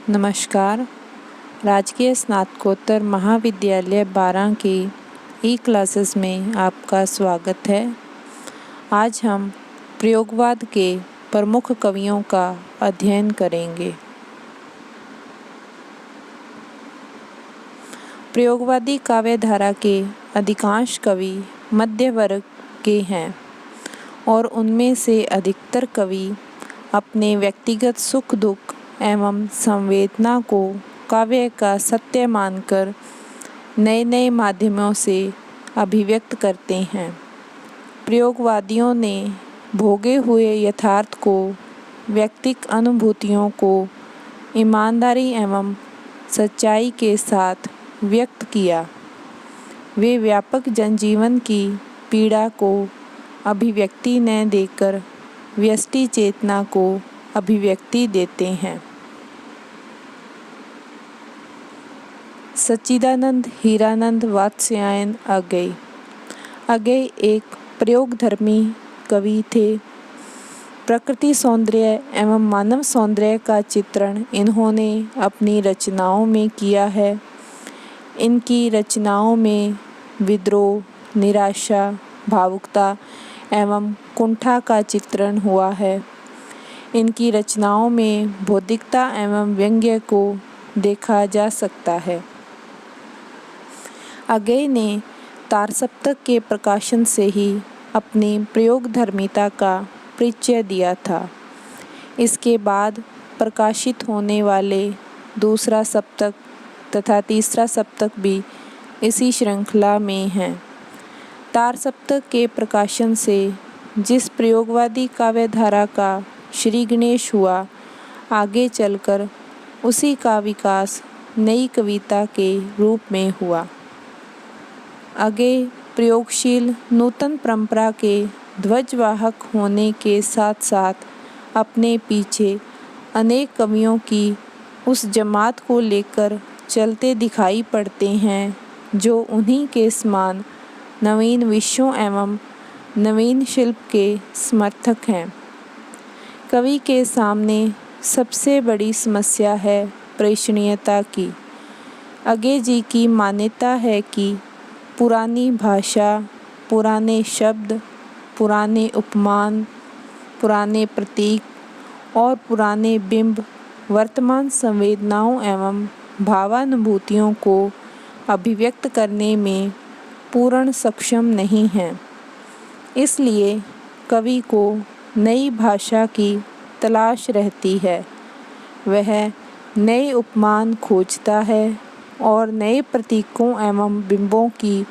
नमस्कार। राजकीय स्नातकोत्तर महाविद्यालय 12 की ई क्लासेस में आपका स्वागत है। आज हम प्रयोगवाद के प्रमुख कवियों का अध्ययन करेंगे। प्रयोगवादी काव्यधारा के अधिकांश कवि मध्य वर्ग के हैं और उनमें से अधिकतर कवि अपने व्यक्तिगत सुख दुख एवं संवेदना को काव्य का सत्य मानकर नए नए माध्यमों से अभिव्यक्त करते हैं। प्रयोगवादियों ने भोगे हुए यथार्थ को, व्यक्तिक अनुभूतियों को ईमानदारी एवं सच्चाई के साथ व्यक्त किया। वे व्यापक जनजीवन की पीड़ा को अभिव्यक्ति न देकर व्यष्टि चेतना को अभिव्यक्ति देते हैं। सच्चिदानंद हीरानंद वात्स्यायन अगेय। अगेय एक प्रयोगधर्मी कवि थे। प्रकृति सौंदर्य एवं मानव सौंदर्य का चित्रण इन्होंने अपनी रचनाओं में किया है। इनकी रचनाओं में विद्रोह, निराशा, भावुकता एवं कुंठा का चित्रण हुआ है। इनकी रचनाओं में बौद्धिकता एवं व्यंग्य को देखा जा सकता है। अगेय ने तारसप्तक के प्रकाशन से ही अपनी प्रयोगधर्मिता का परिचय दिया था। इसके बाद प्रकाशित होने वाले दूसरा सप्तक तथा तीसरा सप्तक भी इसी श्रृंखला में हैं। तारसप्तक के प्रकाशन से जिस प्रयोगवादी काव्यधारा का श्री गणेश हुआ, आगे चलकर उसी का विकास नई कविता के रूप में हुआ। अगेय प्रयोगशील नूतन परंपरा के ध्वजवाहक होने के साथ साथ अपने पीछे अनेक कवियों की उस जमात को लेकर चलते दिखाई पड़ते हैं जो उन्हीं के समान नवीन विषयों एवं नवीन शिल्प के समर्थक हैं। कवि के सामने सबसे बड़ी समस्या है प्रेषणीयता की। अगेय जी की मान्यता है कि पुरानी भाषा, पुराने शब्द, पुराने उपमान, पुराने प्रतीक और पुराने बिंब वर्तमान संवेदनाओं एवं भावानुभूतियों को अभिव्यक्त करने में पूर्ण सक्षम नहीं हैं। इसलिए कवि को नई भाषा की तलाश रहती है। वह नए उपमान खोजता है और नए प्रतीकों एवं बिंबों की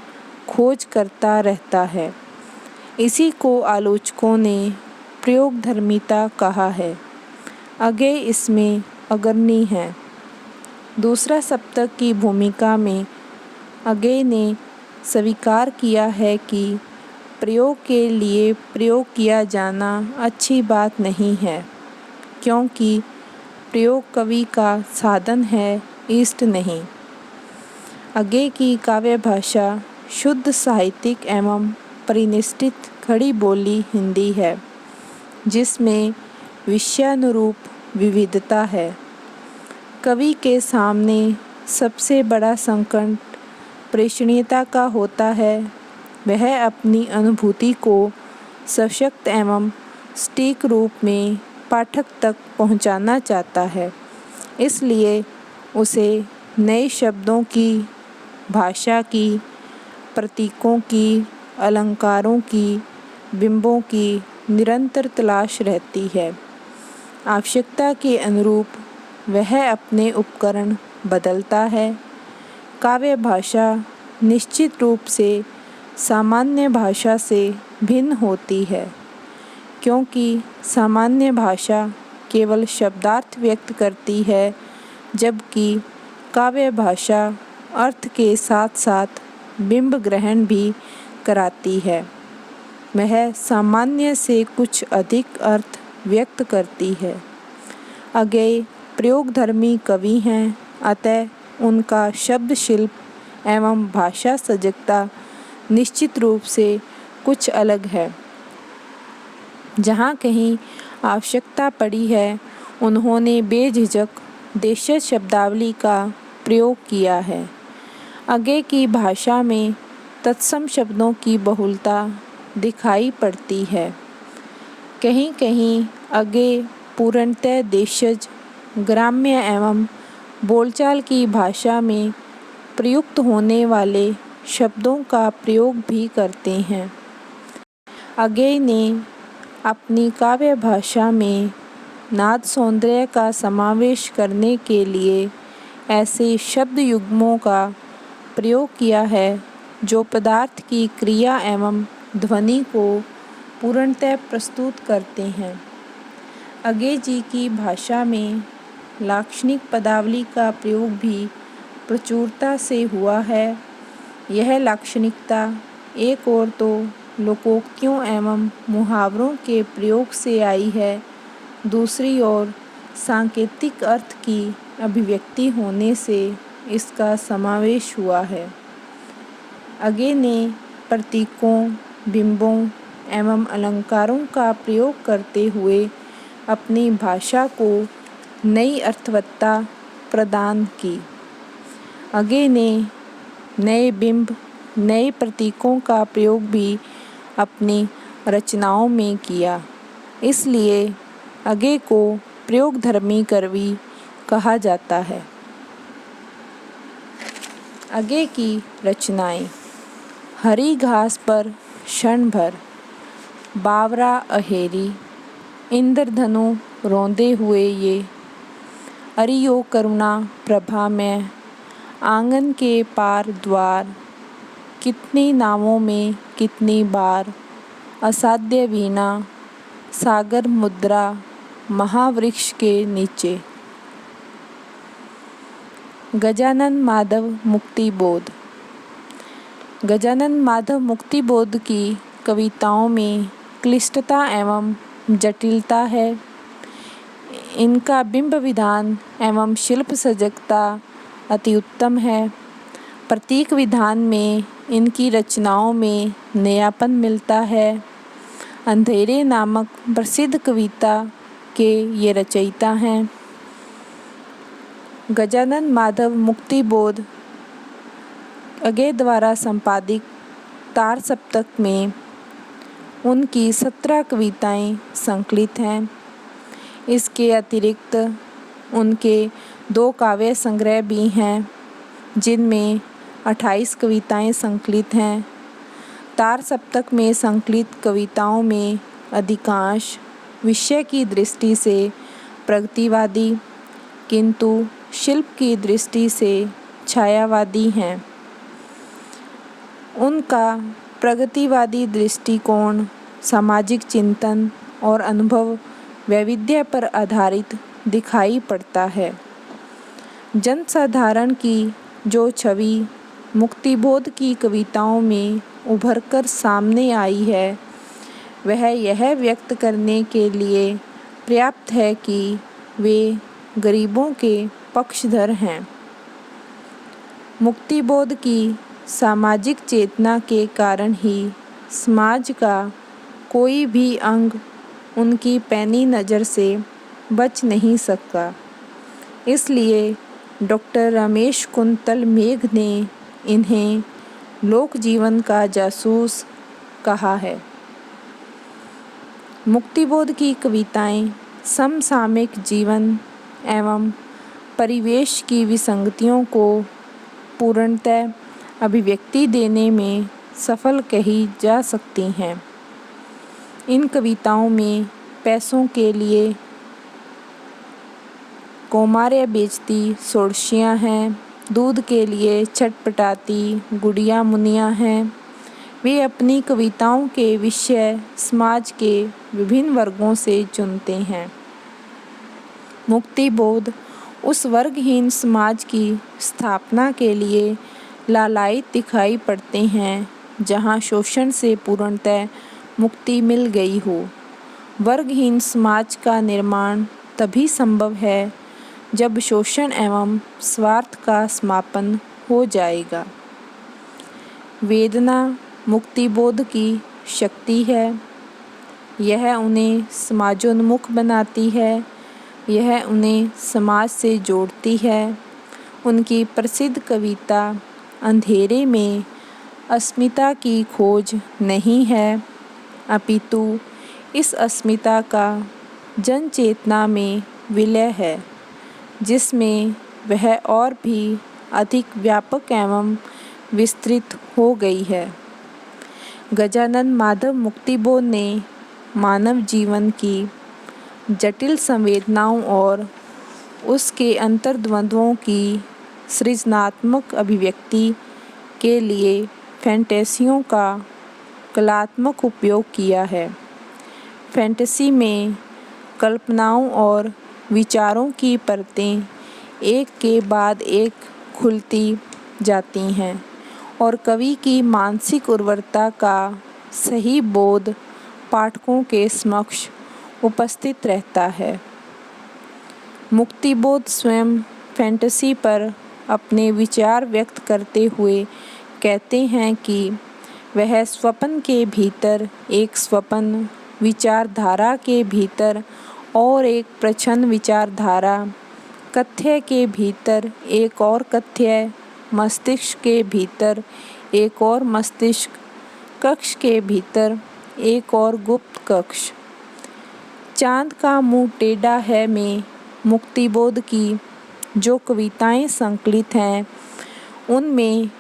खोज करता रहता है। इसी को आलोचकों ने प्रयोगधर्मिता कहा है। अगेय इसमें अग्रणी है। दूसरा सप्तक की भूमिका में अगेय ने स्वीकार किया है कि प्रयोग के लिए प्रयोग किया जाना अच्छी बात नहीं है, क्योंकि प्रयोग कवि का साधन है, इष्ट नहीं। अगेय की काव्य भाषा शुद्ध साहित्यिक एवं परिनिष्ठित खड़ी बोली हिंदी है, जिसमें विषयानुरूप विविधता है। कवि के सामने सबसे बड़ा संकट प्रेषणीयता का होता है। वह अपनी अनुभूति को सशक्त एवं सटीक रूप में पाठक तक पहुंचाना चाहता है। इसलिए उसे नए शब्दों की, भाषा की, प्रतीकों की, अलंकारों की, बिंबों की निरंतर तलाश रहती है। आवश्यकता के अनुरूप वह अपने उपकरण बदलता है। काव्य भाषा निश्चित रूप से सामान्य भाषा से भिन्न होती है, क्योंकि सामान्य भाषा केवल शब्दार्थ व्यक्त करती है, जबकि काव्य भाषा अर्थ के साथ साथ बिंब ग्रहण भी कराती है। वह सामान्य से कुछ अधिक अर्थ व्यक्त करती है। अगेय प्रयोगधर्मी कवि हैं, अतः उनका शब्द शिल्प एवं भाषा सजगता निश्चित रूप से कुछ अलग है। जहाँ कहीं आवश्यकता पड़ी है, उन्होंने बेझिझक देशज शब्दावली का प्रयोग किया है। आगे की भाषा में तत्सम शब्दों की बहुलता दिखाई पड़ती है। कहीं कहीं आगे पूर्णतः देशज, ग्राम्य एवं बोलचाल की भाषा में प्रयुक्त होने वाले शब्दों का प्रयोग भी करते हैं। आगे ने अपनी काव्य भाषा में नाद सौंदर्य का समावेश करने के लिए ऐसे शब्द युग्मों का प्रयोग किया है जो पदार्थ की क्रिया एवं ध्वनि को पूर्णतः प्रस्तुत करते हैं। आगे जी की भाषा में लाक्षणिक पदावली का प्रयोग भी प्रचुरता से हुआ है। यह लाक्षणिकता एक ओर तो लोकोक्तियों एवं मुहावरों के प्रयोग से आई है, दूसरी ओर सांकेतिक अर्थ की अभिव्यक्ति होने से इसका समावेश हुआ है। आगे ने प्रतीकों, बिंबों एवं अलंकारों का प्रयोग करते हुए अपनी भाषा को नई अर्थवत्ता प्रदान की। आगे ने नए बिंब, नए प्रतीकों का प्रयोग भी अपनी रचनाओं में किया। इसलिए आगे को प्रयोगधर्मी कवि कहा जाता है। आगे की रचनाएं: हरी घास पर क्षण भर, बावरा अहेरी, इंद्रधनु रोंदे हुए ये, अरियो करुणा प्रभा में, आंगन के पार द्वार, कितनी नावों में कितनी बार, असाध्य वीणा, सागर मुद्रा, महावृक्ष के नीचे। गजानन माधव मुक्तिबोध। गजानन माधव मुक्तिबोध की कविताओं में क्लिष्टता एवं जटिलता है। इनका बिंब विधान एवं शिल्प सजगता अति उत्तम है। प्रतीक विधान में इनकी रचनाओं में नयापन मिलता है। अंधेरे नामक प्रसिद्ध कविता के ये रचयिता हैं। गजानन माधव मुक्तिबोध आगे द्वारा संपादित तार सप्तक में उनकी 17 कविताएं संकलित हैं। इसके अतिरिक्त उनके 2 काव्य संग्रह भी हैं जिनमें 28 कविताएं संकलित हैं। तार सप्तक में संकलित कविताओं में अधिकांश विषय की दृष्टि से प्रगतिवादी, किंतु शिल्प की दृष्टि से छायावादी हैं। उनका प्रगतिवादी दृष्टिकोण सामाजिक चिंतन और अनुभव वैविध्य पर आधारित दिखाई पड़ता है। जनसाधारण की जो छवि मुक्तिबोध की कविताओं में उभरकर सामने आई है, वह यह व्यक्त करने के लिए पर्याप्त है कि वे गरीबों के पक्षधर हैं। मुक्तिबोध की सामाजिक चेतना के कारण ही समाज का कोई भी अंग उनकी पैनी नज़र से बच नहीं सका। इसलिए डॉक्टर रमेश कुंतल मेघ ने इन्हें लोक जीवन का जासूस कहा है। मुक्तिबोध की कविताएं समसामयिक जीवन एवं परिवेश की विसंगतियों को पूर्णतः अभिव्यक्ति देने में सफल कही जा सकती हैं। इन कविताओं में पैसों के लिए कौमार्य बेचती सोड़शियाँ हैं, दूध के लिए छटपटाती गुड़िया मुनियाँ हैं। वे अपनी कविताओं के विषय समाज के विभिन्न वर्गों से चुनते हैं। मुक्तिबोध उस वर्गहीन समाज की स्थापना के लिए लालायित दिखाई पड़ते हैं जहाँ शोषण से पूर्णतः मुक्ति मिल गई हो। वर्गहीन समाज का निर्माण तभी संभव है जब शोषण एवं स्वार्थ का समापन हो जाएगा। वेदना मुक्तिबोध की शक्ति है। यह उन्हें समाजोन्मुख बनाती है। यह उन्हें समाज से जोड़ती है। उनकी प्रसिद्ध कविता अंधेरे में अस्मिता की खोज नहीं है, अपितु इस अस्मिता का जन चेतना में विलय है, जिसमें वह और भी अधिक व्यापक एवं विस्तृत हो गई है। गजानन माधव मुक्तिबोध ने मानव जीवन की जटिल संवेदनाओं और उसके अंतर्द्वंद्वों की सृजनात्मक अभिव्यक्ति के लिए फैंटेसियों का कलात्मक उपयोग किया है। फैंटेसी में कल्पनाओं और विचारों की परतें एक के बाद एक खुलती जाती हैं और कवि की मानसिक उर्वरता का सही बोध पाठकों के समक्ष उपस्थित रहता है। मुक्तिबोध स्वयं फैंटेसी पर अपने विचार व्यक्त करते हुए कहते हैं कि वह स्वप्न के भीतर एक स्वप्न, विचारधारा के भीतर और एक प्रच्छन्न विचारधारा, कथ्य के भीतर एक और कथ्य, मस्तिष्क के भीतर एक और मस्तिष्क, कक्ष के भीतर एक और गुप्त कक्ष। चांद का मुंह टेढ़ा है में मुक्तिबोध की जो कविताएं संकलित हैं, उनमें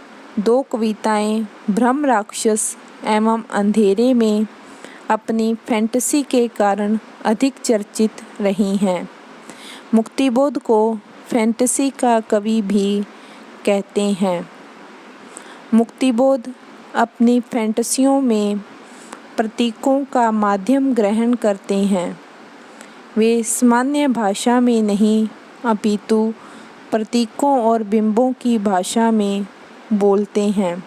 2 कविताएं भ्रम राक्षस एवं अंधेरे में अपनी फैंटेसी के कारण अधिक चर्चित रही हैं। मुक्तिबोध को फैंटेसी का कवि भी कहते हैं। मुक्तिबोध अपनी फैंटेसियों में प्रतीकों का माध्यम ग्रहण करते हैं। वे सामान्य भाषा में नहीं, अपितु प्रतीकों और बिंबों की भाषा में बोलते हैं।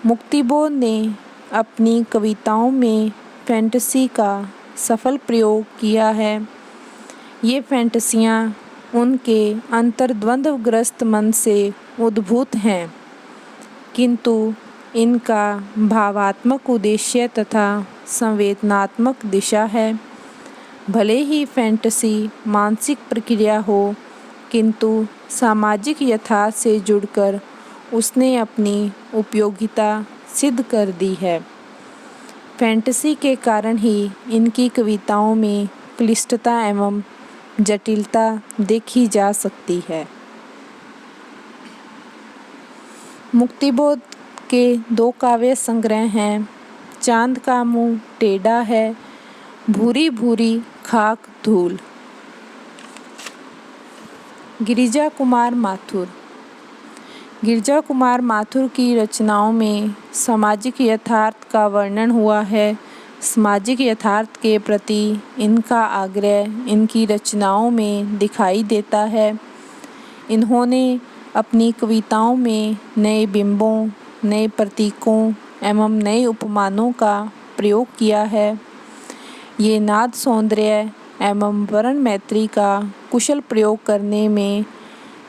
मुक्तिबोध ने अपनी कविताओं में फैंटेसी का सफल प्रयोग किया है। ये फैंटेसियाँ उनके अंतर्द्वंद्वग्रस्त मन से उद्भूत हैं, किंतु इनका भावात्मक उद्देश्य तथा संवेदनात्मक दिशा है। भले ही फैंटेसी मानसिक प्रक्रिया हो, किंतु सामाजिक यथार्थ से जुड़कर उसने अपनी उपयोगिता सिद्ध कर दी है। फैंटेसी के कारण ही इनकी कविताओं में क्लिष्टता एवं जटिलता देखी जा सकती है। मुक्तिबोध के 2 काव्य संग्रह हैं, चांद का मुंह टेढ़ा है, भूरी भूरी खाक धूल। गिरिजा कुमार माथुर। गिरिजा कुमार माथुर की रचनाओं में सामाजिक यथार्थ का वर्णन हुआ है। सामाजिक यथार्थ के प्रति इनका आग्रह इनकी रचनाओं में दिखाई देता है। इन्होंने अपनी कविताओं में नए बिंबों, नए प्रतीकों एवं नए उपमानों का प्रयोग किया है। ये नाद सौंदर्य एवं वर्ण मैत्री का कुशल प्रयोग करने में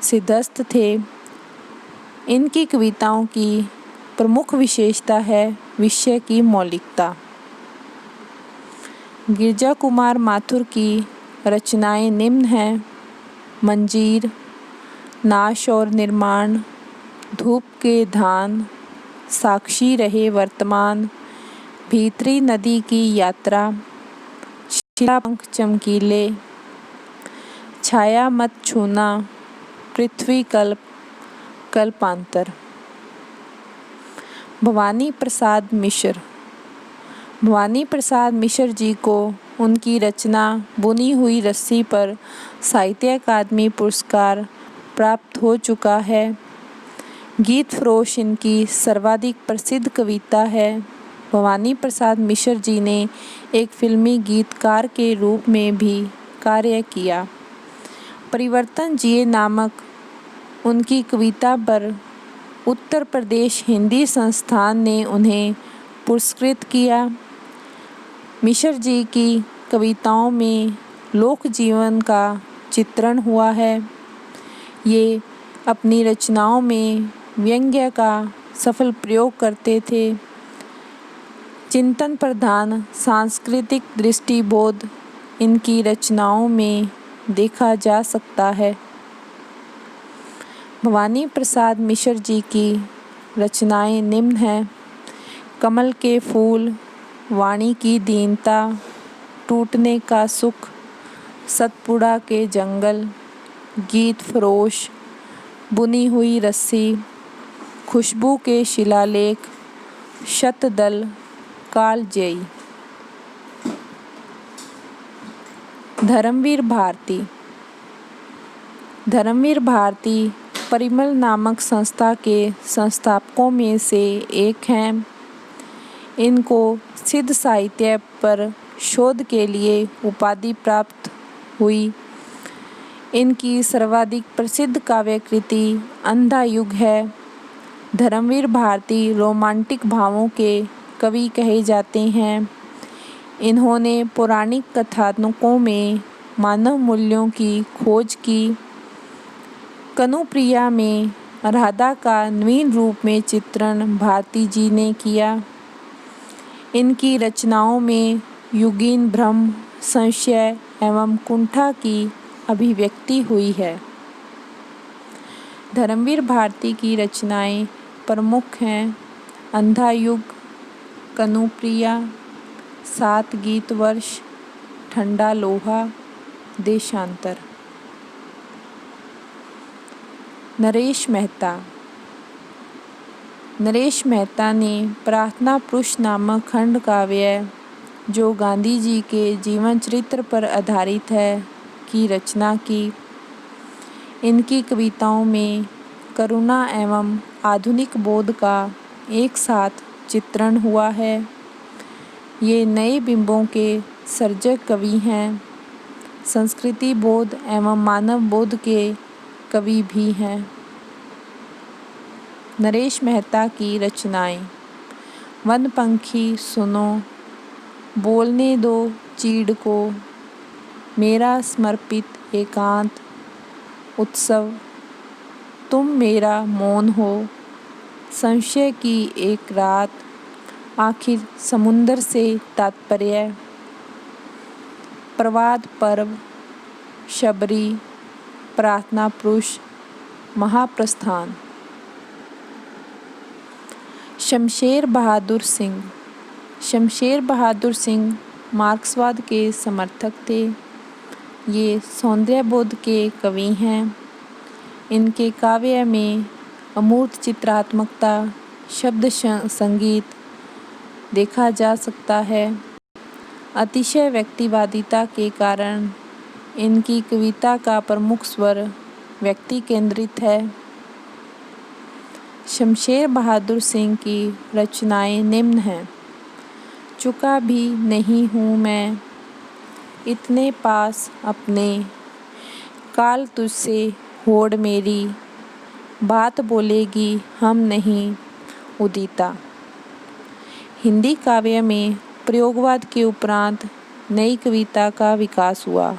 सिद्धहस्त थे। इनकी कविताओं की प्रमुख विशेषता है विषय की मौलिकता। गिरिजा कुमार माथुर की रचनाएं निम्न हैं: मंजीर, नाश और निर्माण, धूप के धान, साक्षी रहे वर्तमान, भीतरी नदी की यात्रा, शिला पंख चमकीले, छाया मत छूना, पृथ्वी कल्प, कल्पांतर। भवानी प्रसाद मिश्र। भवानी प्रसाद मिश्र जी को उनकी रचना बुनी हुई रस्सी पर साहित्य अकादमी पुरस्कार प्राप्त हो चुका है। गीत फरोश इनकी सर्वाधिक प्रसिद्ध कविता है। भवानी प्रसाद मिश्र जी ने एक फिल्मी गीतकार के रूप में भी कार्य किया। परिवर्तन जिए नामक उनकी कविता पर उत्तर प्रदेश हिंदी संस्थान ने उन्हें पुरस्कृत किया। मिश्र जी की कविताओं में लोक जीवन का चित्रण हुआ है। ये अपनी रचनाओं में व्यंग्य का सफल प्रयोग करते थे। चिंतन प्रधान सांस्कृतिक दृष्टिबोध इनकी रचनाओं में देखा जा सकता है। भवानी प्रसाद मिश्र जी की रचनाएं निम्न हैं: कमल के फूल, वाणी की दीनता, टूटने का सुख, सतपुड़ा के जंगल, गीत फरोश, बुनी हुई रस्सी, खुशबू के शिलालेख, शतदल, कालजयी। धर्मवीर भारती। धर्मवीर भारती परिमल नामक संस्था के संस्थापकों में से एक हैं। इनको सिद्ध साहित्य पर शोध के लिए उपाधि प्राप्त हुई। इनकी सर्वाधिक प्रसिद्ध काव्य कृति अंधा युग है। धर्मवीर भारती रोमांटिक भावों के कवि कहे जाते हैं। इन्होंने पौराणिक कथानकों में मानव मूल्यों की खोज की। कनुप्रिया में राधा का नवीन रूप में चित्रण भारती जी ने किया। इनकी रचनाओं में युगीन भ्रम, संशय एवं कुंठा की अभिव्यक्ति हुई है। धर्मवीर भारती की रचनाएं प्रमुख हैं: अंधा युग, कनुप्रिया, 7 गीत वर्ष, ठंडा लोहा, देशांतर। नरेश मेहता। नरेश मेहता ने प्रार्थना पुरुष नामक खंड काव्य, जो गांधी जी के जीवन चरित्र पर आधारित है, की रचना की। इनकी कविताओं में करुणा एवं आधुनिक बोध का एक साथ चित्रण हुआ है। ये नए बिंबों के सर्जक कवि हैं। संस्कृति बोध एवं मानव बोध के कवि भी हैं। नरेश मेहता की रचनाएं: वनपंखी सुनो, बोलने दो चीड़ को, मेरा समर्पित एकांत, उत्सव, तुम मेरा मौन हो, संशय की एक रात, आखिर समुंदर से तात्पर्य, प्रवाद पर्व, शबरी, प्रार्थना पुरुष, महाप्रस्थान। शमशेर बहादुर सिंह। शमशेर बहादुर सिंह मार्क्सवाद के समर्थक थे। ये सौंदर्यबोध के कवि हैं। इनके काव्य में अमूर्त चित्रात्मकता, शब्द संगीत देखा जा सकता है। अतिशय व्यक्तिवादिता के कारण इनकी कविता का प्रमुख स्वर व्यक्ति केंद्रित है। शमशेर बहादुर सिंह की रचनाएं निम्न हैं: चुका भी नहीं हूँ मैं, इतने पास अपने, काल तुझसे होड़ मेरी, बात बोलेगी हम नहीं, उदिता। हिंदी काव्य में प्रयोगवाद के उपरांत नई कविता का विकास हुआ,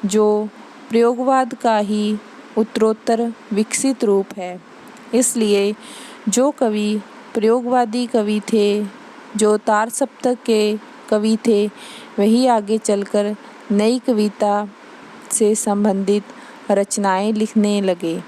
जो प्रयोगवाद का ही उत्तरोत्तर विकसित रूप है। इसलिए जो कवि प्रयोगवादी कवि थे, जो तार सप्तक के कवि थे, वही आगे चलकर नई कविता से संबंधित रचनाएं लिखने लगे।